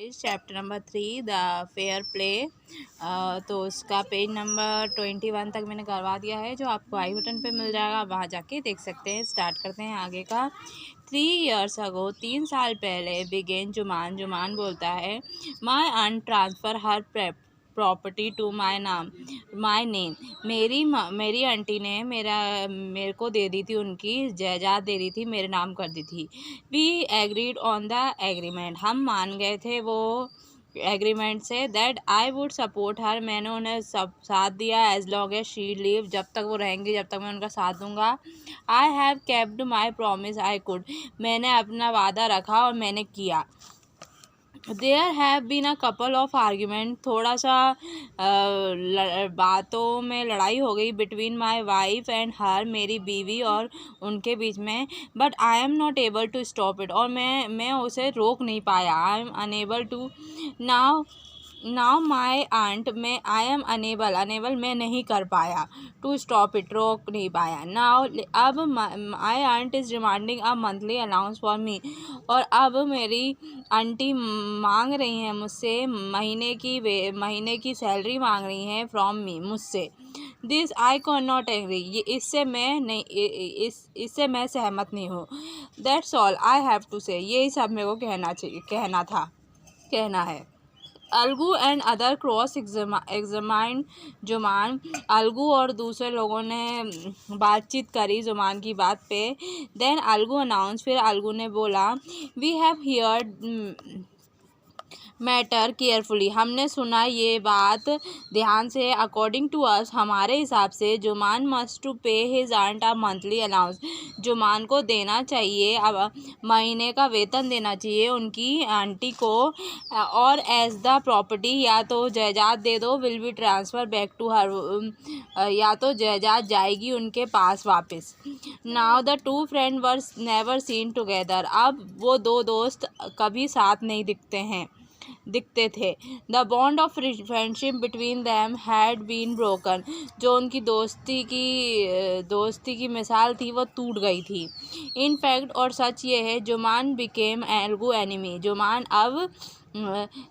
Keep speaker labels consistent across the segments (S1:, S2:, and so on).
S1: इस chapter number 3 the fair play. तो उसका पेज नंबर 21 तक मैंने करवा दिया है, जो आपको आई बटन पे मिल जाएगा, वहाँ जाके देख सकते हैं। स्टार्ट करते हैं आगे का। 3 years ago, 3 साल पहले, बिगेन जुमान बोलता है, my aunt transfer her property to my name. मेरी आंटी ने मेरे को दे दी थी, उनकी जायदाद दे दी थी, मेरे नाम कर दी थी। We agreed on the agreement, हम मान गए थे वो एग्रीमेंट से, that I would support her, मैंने उन्हें सब साथ दिया, as long as she live, जब तक वो रहेंगी, जब तक मैं उनका साथ दूंगा। I have kept my promise I could, मैंने अपना वादा रखा और मैंने किया। There have been a couple of argument, थोड़ा सा बातों में लड़ाई हो गई, between my wife and her, मेरी बीवी और उनके बीच में, but I am not able to stop it, और मैं उसे रोक नहीं पाया। I am unable to now my aunt, मैं आई एम अनेबल मैं नहीं कर पाया, टू स्टॉप इट, रोक नहीं पाया। नाउ अब my aunt is demanding a monthly allowance for me, और अब मेरी आंटी मांग रही हैं मुझसे महीने की सैलरी मांग रही हैं फ्रॉम मी, मुझसे। This I can not agree, इससे मैं सहमत नहीं हूँ। That's all I have to say, यही सब मेरे को कहना है। Algu and other cross examine Juman, Algu और दूसरे लोगों ने बातचीत करी जुमान की बात पे। देन अलगू अनाउंस, फिर अलगू ने बोला, we have heard matter carefully, हमने सुना ये बात ध्यान से। अकॉर्डिंग टू अस, हमारे हिसाब से, Juman must to pay his aunt a monthly allowance, Juman को देना चाहिए, अब महीने का वेतन देना चाहिए उनकी आंटी को, और एज द प्रॉपर्टी, या तो जायदाद दे दो, will be transfer back to her, या तो जायदाद जाएगी उनके पास वापस। Now the two friend were never seen together, अब वो दो दोस्त कभी साथ नहीं दिखते थे। The bond of friendship between them had been broken, जो उनकी दोस्ती की मिसाल थी वो टूट गई थी। इन फैक्ट, और सच ये है, जुमान बिकेम एल्गू एनिमी, जुमान अब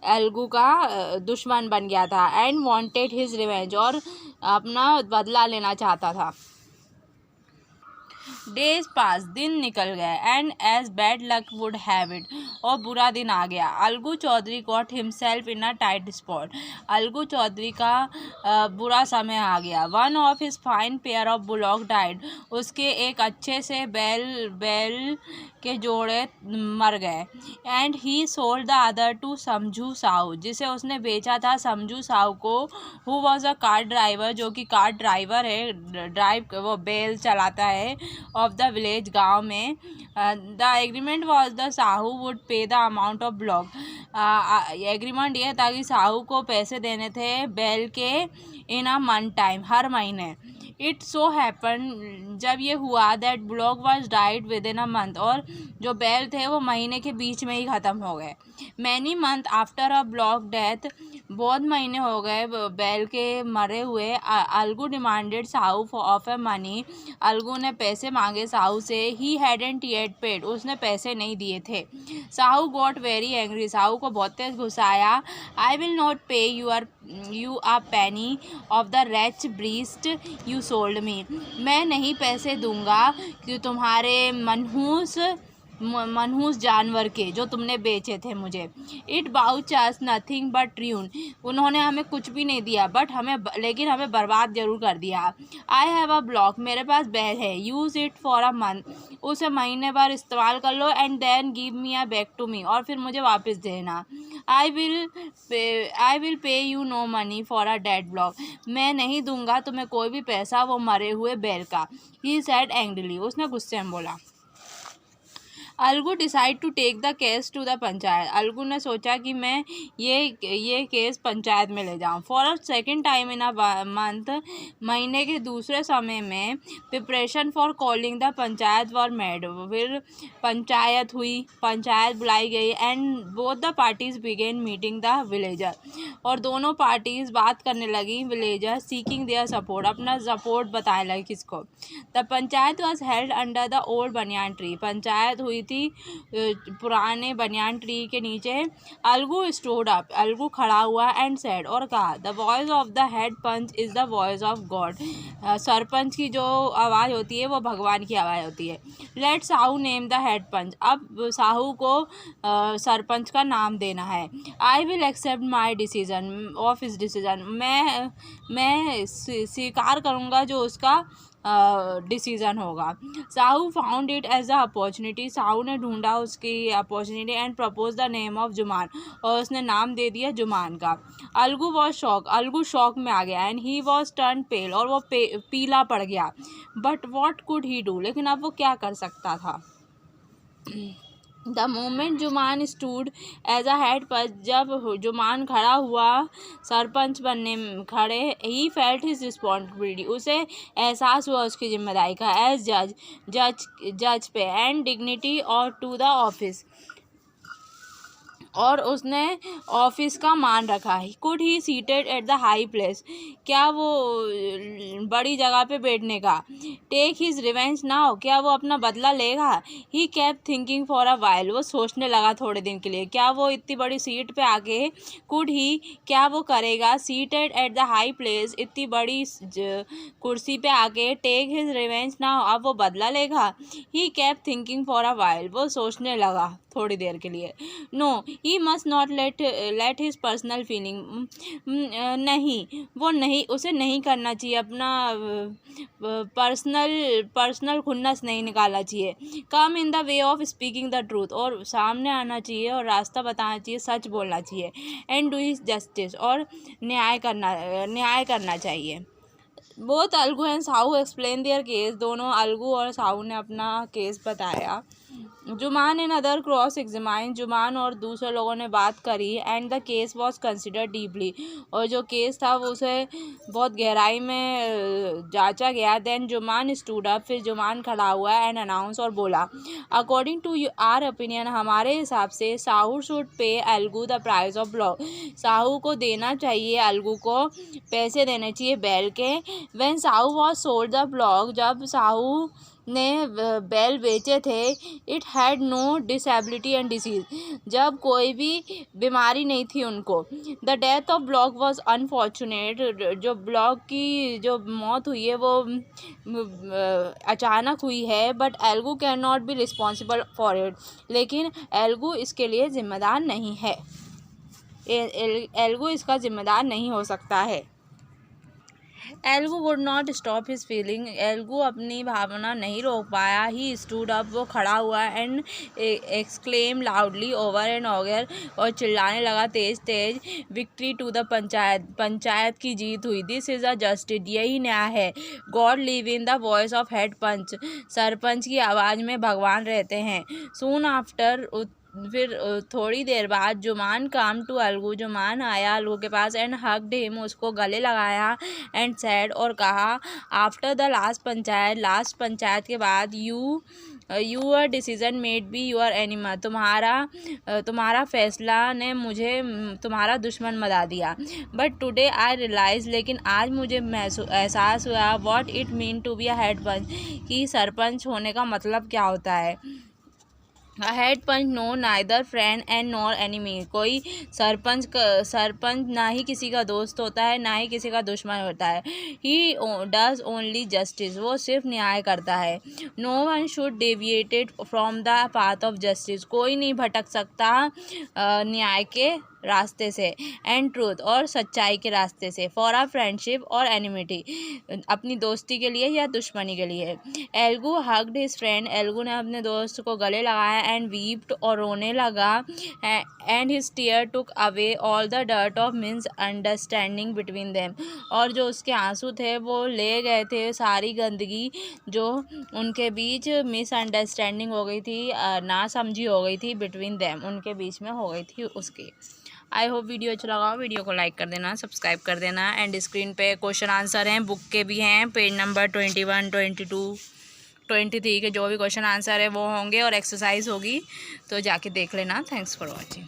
S1: एल्गू का दुश्मन बन गया था। एंड वॉन्टेड हिज रिवेंज, और अपना बदला लेना चाहता था। डेज पास, दिन निकल गए, and as bad luck would have it, और बुरा दिन आ गया। Algu Chaudhary got himself in a tight spot, Algu Chaudhary का बुरा समय आ गया। One of his fine pair of bullock died, उसके एक अच्छे से बैल के जोड़े मर गए। And he sold the other to Samjhu Sahu, जिसे उसने बेचा था समझू साहू को, who was a car driver, जो कि कार ड्राइवर है, वो बैल चलाता है, ऑफ द विलेज, गांव में। The agreement was the Sahu would pay the amount of bullock, agreement ये था कि साहू को पैसे देने थे बैल के, इन अ मंथ टाइम, हर महीने। इट सो हैपन, जब ये हुआ, that block was died with in a month, और जो बैल थे वो महीने के बीच में ही ख़त्म हो गए। Many month after a block death, बहुत महीने हो गए बैल के मरे हुए। Algu demanded Sahu of a money, Algu ने पैसे मांगे साहू से। ही हैडेंट येट पेड, उसने पैसे नहीं दिए थे। Sahu got very angry, Sahu को बहुत तेज गुस्सा आया। I will not pay you a penny of the wretched beast you sold me, मैं नहीं पैसे दूंगा कि तुम्हारे मनहूस जानवर के, जो तुमने बेचे थे मुझे। इट बाउच अस नथिंग बट ट्यून, उन्होंने हमें कुछ भी नहीं दिया, लेकिन हमें बर्बाद जरूर कर दिया। आई हैव अ ब्लॉक, मेरे पास बैल है, use it for a month, उसे महीने भर इस्तेमाल कर लो, and then give me a back to me, और फिर मुझे वापस देना। I will pay you no money for a dead bullock, मैं नहीं दूंगा तुम्हें कोई भी पैसा वो मरे हुए बैल का। ही सेड एंग्रीली, उसने गुस्से में बोला। Algu decide to take the case to the panchayat, Algu ने सोचा कि मैं ये केस पंचायत में ले जाऊं। For a second time in a month, महीने के दूसरे समय में, preparation for calling the panchayat were made, फिर पंचायत बुलाई गई। And both the parties began meeting the villager, और दोनों पार्टीज बात करने लगी, विलेजर सीकिंग देयर सपोर्ट, अपना सपोर्ट बताने लगे किसको। The panchayat was held under the old banyan tree, panchayat हुई थी पुराने बनियान ट्री के नीचे। अलगू स्टूड अप, अलगू खड़ा हुआ एंड सेड, और कहा, the voice of the head panch is the voice of God. Sarpanch की जो आवाज़ होती है वो भगवान की आवाज़ होती है। Let Sahu name the head panch, अब साहू को सरपंच का नाम देना है। I will accept my decision of his decision, मैं स्वीकार करूँगा जो उसका डिसीज़न होगा। Sahu found it as a opportunity, Sahu ने ढूंढा उसकी opportunity and propose the name of Juman, और उसने नाम दे दिया जुमान का। Algu was shock, Algu shock में आ गया, एंड ही वॉज टर्न पेल, और वो पीला पड़ गया। But what could he do, लेकिन अब वो क्या कर सकता था। The moment Juman stood as a head panch, जब जुमान खड़ा हुआ सरपंच बनने खड़े, ही फेल्ट हिज रिस्पॉन्सिबिलिटी, उसे एहसास हुआ उसकी जिम्मेदारी का, एज जज पे, एंड डिग्निटी और टू द ऑफिस, और उसने ऑफिस का मान रखा। Could he seated at the high place, क्या वो बड़ी जगह पे बैठने का। टेक हिज रिवेंज नाउ, क्या वो अपना बदला लेगा। He kept thinking for a while, वो सोचने लगा थोड़े दिन के लिए, क्या वो इतनी बड़ी सीट पे आके कुड ही, क्या वो करेगा। Seated at the high place, इतनी बड़ी कुर्सी पे आके टेक हिज रिवेंज नाउ, अब वो बदला लेगा। He kept thinking for a while, वो सोचने लगा थोड़ी देर के लिए। No, he must not let his personal feeling, नहीं, वो नहीं, उसे नहीं करना चाहिए, अपना पर्सनल खुन्नस नहीं निकालना चाहिए। Come in the way of speaking the truth, और सामने आना चाहिए और रास्ता बताना चाहिए, सच बोलना चाहिए। एंड डू हिज जस्टिस, और न्याय करना चाहिए। Both Algu and Sahu explain there case, दोनों अलगू और साहू ने अपना केस बताया। जुमान एंड अदर क्रॉस एग्जामाइन, जुमान और दूसरे लोगों ने बात करी। And the case was considered deeply, और जो केस था वो उसे बहुत गहराई में जांचा गया। देन जुमान स्टूड अप, फिर जुमान खड़ा हुआ एंड अनाउंस, और बोला, अकॉर्डिंग टू आर ओपिनियन, हमारे हिसाब से Sahu should pay Algu the price of block, Sahu को देना चाहिए, अलगू को पैसे देने चाहिए बैल के। When Sahu was sold the bullock, जब साहू ने बैल बेचे थे, it had no disability and disease, जब कोई भी बीमारी नहीं थी उनको। The death of bullock was unfortunate, जो ब्लॉक की जो मौत हुई है वो अचानक हुई है। But Algu can not be responsible for it, लेकिन एल्गू इसके लिए जिम्मेदार नहीं है, एल्गू इसका जिम्मेदार नहीं हो सकता है। Algu would not stop his feeling, Algu अपनी भावना नहीं रोक पाया। ही स्टूड अप, वो खड़ा हुआ, and exclaim loudly over and over, और चिल्लाने लगा तेज, victory to the panchayat, panchayat की जीत हुई। दिस इज़ अ जस्टिस, यही न्याय है। God live in the voice of head panch, sarpanch की आवाज़ में भगवान रहते हैं। सून आफ्टर, फिर थोड़ी देर बाद, जुमान काम टू अलगू, जुमान आया अलगू के पास, एंड हग्ड हिम, उसको गले लगाया, एंड सैड, और कहा, आफ्टर द लास्ट पंचायत के बाद, your decision made be your animal, तुम्हारा फैसला ने मुझे तुम्हारा दुश्मन बना दिया। बट टुडे आई रियलाइज, लेकिन आज मुझे एहसास हुआ, what it mean to be a head panch, कि सरपंच होने का मतलब क्या होता है। A head punch no neither friend and nor enemy, कोई सरपंच ना ही किसी का दोस्त होता है, ना ही किसी का दुश्मन होता है। He does only justice, वो सिर्फ न्याय करता है। No one should deviate from the path of justice, कोई नहीं भटक सकता न्याय के रास्ते से, एंड ट्रूथ, और सच्चाई के रास्ते से, फॉर अ फ्रेंडशिप और एनिमिटी, अपनी दोस्ती के लिए या दुश्मनी के लिए। एल्गू हग्ड हिज फ्रेंड, एल्गू ने अपने दोस्त को गले लगाया, एंड वीप्ड, और रोने लगा, and his tear took away all the dirt of misunderstanding between them, और जो उसके आंसू थे वो ले गए थे सारी गंदगी जो उनके बीच मिसअंडरस्टैंडिंग हो गई थी, ना समझी हो गई थी, बिटवीन देम, उनके बीच में हो गई थी उसकी। आई होप वीडियो अच्छा लगा, वीडियो को लाइक कर देना, सब्सक्राइब कर देना। एंड स्क्रीन पे क्वेश्चन आंसर हैं, बुक के भी हैं, पेज नंबर 21, 22, 23 के जो भी क्वेश्चन आंसर है वो होंगे, और एक्सरसाइज होगी, तो जाके देख लेना। Thanks for watching.